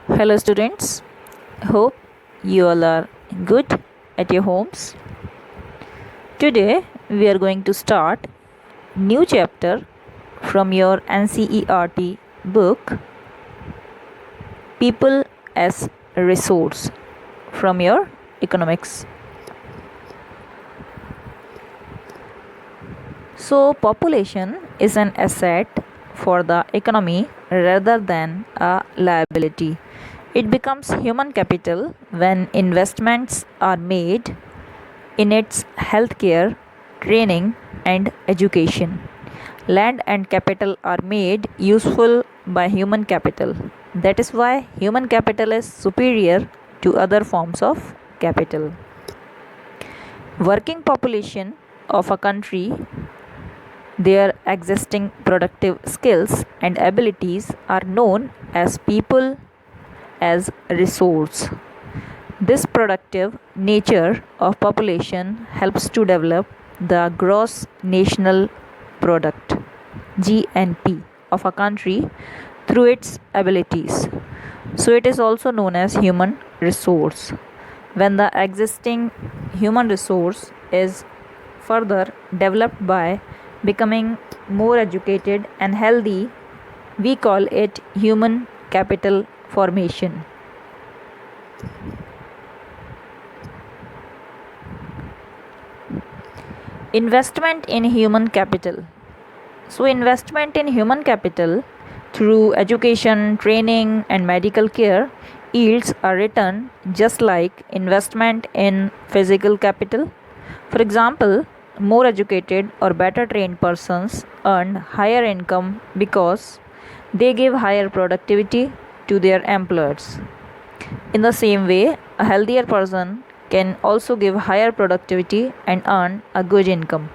Hello students, hope you all are good at your homes. Today we are going to start new chapter from your NCERT book People as Resource from your economics. So population is an asset for the economy rather than a liability. It becomes human capital when investments are made in its healthcare, training, and education. Land and capital are made useful by human capital. That is why human capital is superior to other forms of capital. Working population of a country, their existing productive skills and abilities are known as people as resource. This productive nature of population helps to develop the gross national product GNP of a country through its abilities. So it is also known as human resource. When the existing human resource is further developed by becoming more educated and healthy, we call it human capital formation. Investment in human capital. So, investment in human capital through education, training, and medical care yields a return just like investment in physical capital. For example, more educated or better trained persons earn higher income because they give higher productivity to their employers. In the same way, a healthier person can also give higher productivity and earn a good income.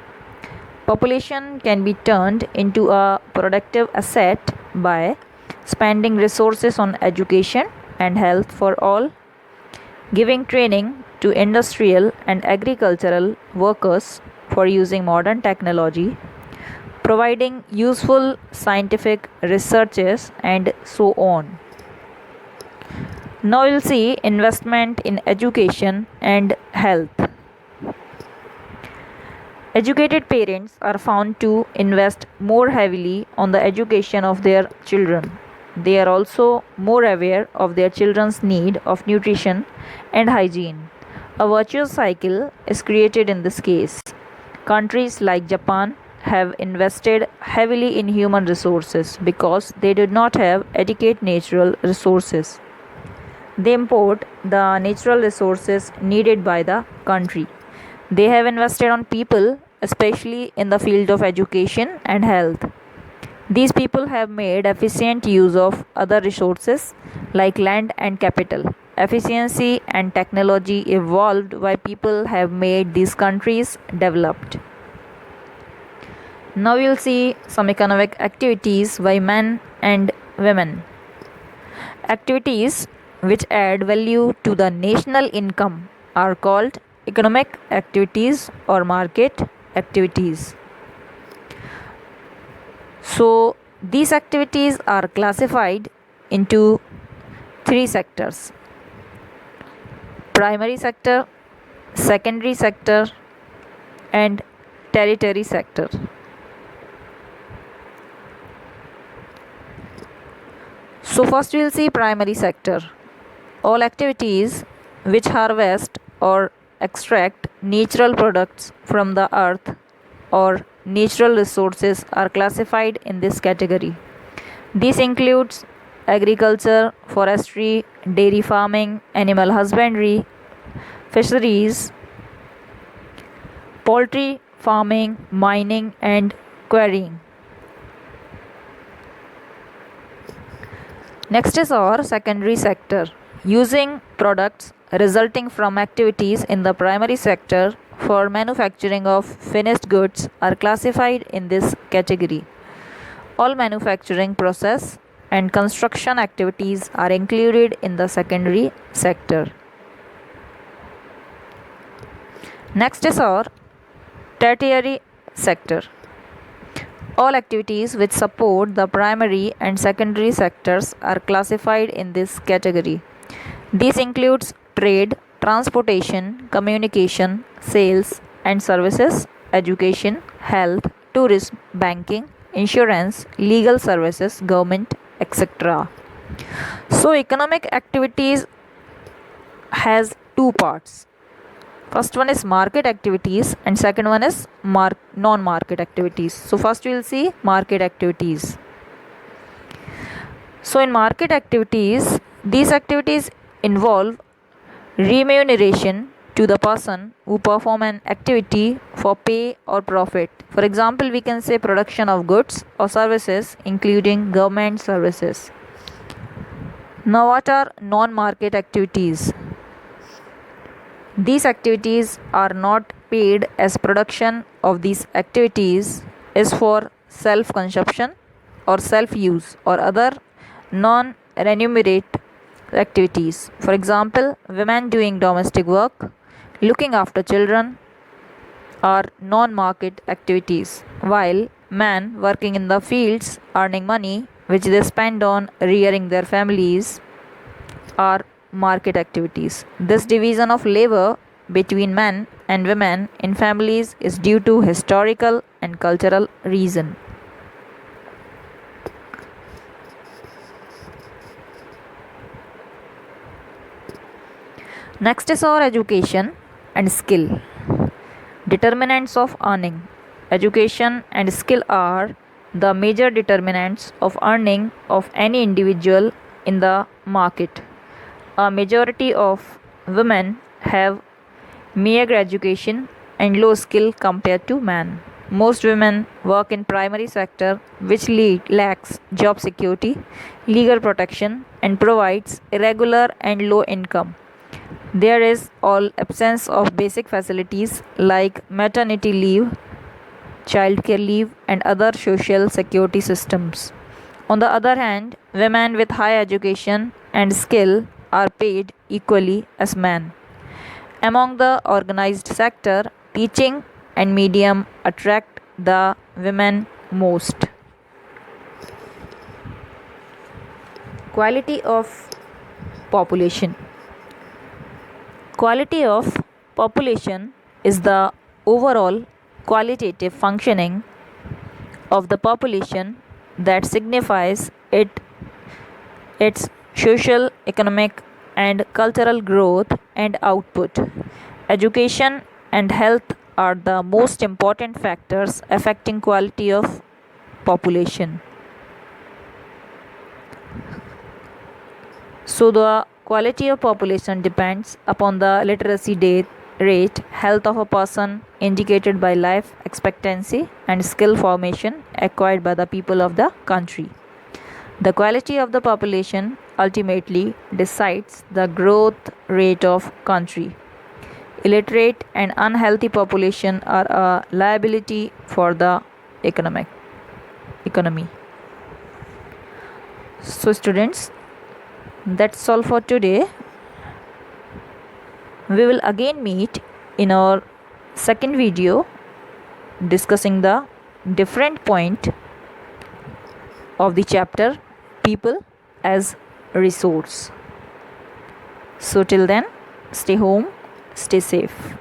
Population can be turned into a productive asset by spending resources on education and health for all, giving training to industrial and agricultural workers for using modern technology, providing useful scientific researches, and so on. Now we'll see investment in education and health. Educated parents are found to invest more heavily on the education of their children. They are also more aware of their children's need of nutrition and hygiene. A virtuous cycle is created in this case. Countries like Japan have invested heavily in human resources because they did not have adequate natural resources. They import the natural resources needed by the country. They have invested on people, especially in the field of education and health. These people have made efficient use of other resources like land and capital. Efficiency and technology evolved while people have made these countries developed. Now we'll see some economic activities by men and women. Activities which add value to the national income are called economic activities or market activities. So, these activities are classified into three sectors: primary sector, secondary sector, and tertiary sector. So, first we will see primary sector. All activities which harvest or extract natural products from the earth or natural resources are classified in this category. This includes agriculture, forestry, dairy farming, animal husbandry, fisheries, poultry farming, mining, and quarrying. Next is our secondary sector. Using products resulting from activities in the primary sector for manufacturing of finished goods are classified in this category. All manufacturing process and construction activities are included in the secondary sector. Next is our tertiary sector. All activities which support the primary and secondary sectors are classified in this category. This includes trade, transportation, communication, sales and services, education, health, tourism, banking, insurance, legal services, government, etc. So economic activities has two parts. First one is market activities and second one is non-market activities. So first we will see market activities. So in market activities, these activities involve remuneration to the person who perform an activity for pay or profit. For example, we can say production of goods or services including government services. Now what are non-market activities? These activities are not paid as production of these activities is for self-consumption or self-use or other non-remunerate activities. For example, women doing domestic work, looking after children are non-market activities, while men working in the fields earning money which they spend on rearing their families are market activities. This division of labor between men and women in families is due to historical and cultural reason. Next is our education and skill. Determinants of earning. Education and skill are the major determinants of earning of any individual in the market. A majority of women have meager education and low skill compared to men. Most women work in primary sector which lacks job security, legal protection and provides irregular and low income. There is all absence of basic facilities like maternity leave, childcare leave and other social security systems. On the other hand, women with high education and skill are paid equally as men. Among the organized sector, teaching and medium attract the women most. Quality of population. Quality of population is the overall qualitative functioning of the population that signifies its social, economic and cultural growth and output. Education and health are the most important factors affecting quality of population. So the quality of population depends upon the literacy rate, health of a person indicated by life expectancy and skill formation acquired by the people of the country. The quality of the population ultimately decides the growth rate of country. Illiterate and unhealthy population are a liability for the economy. So students, that's all for today. We will again meet in our second video discussing the different point of the chapter people as resource. So till then, stay home, stay safe.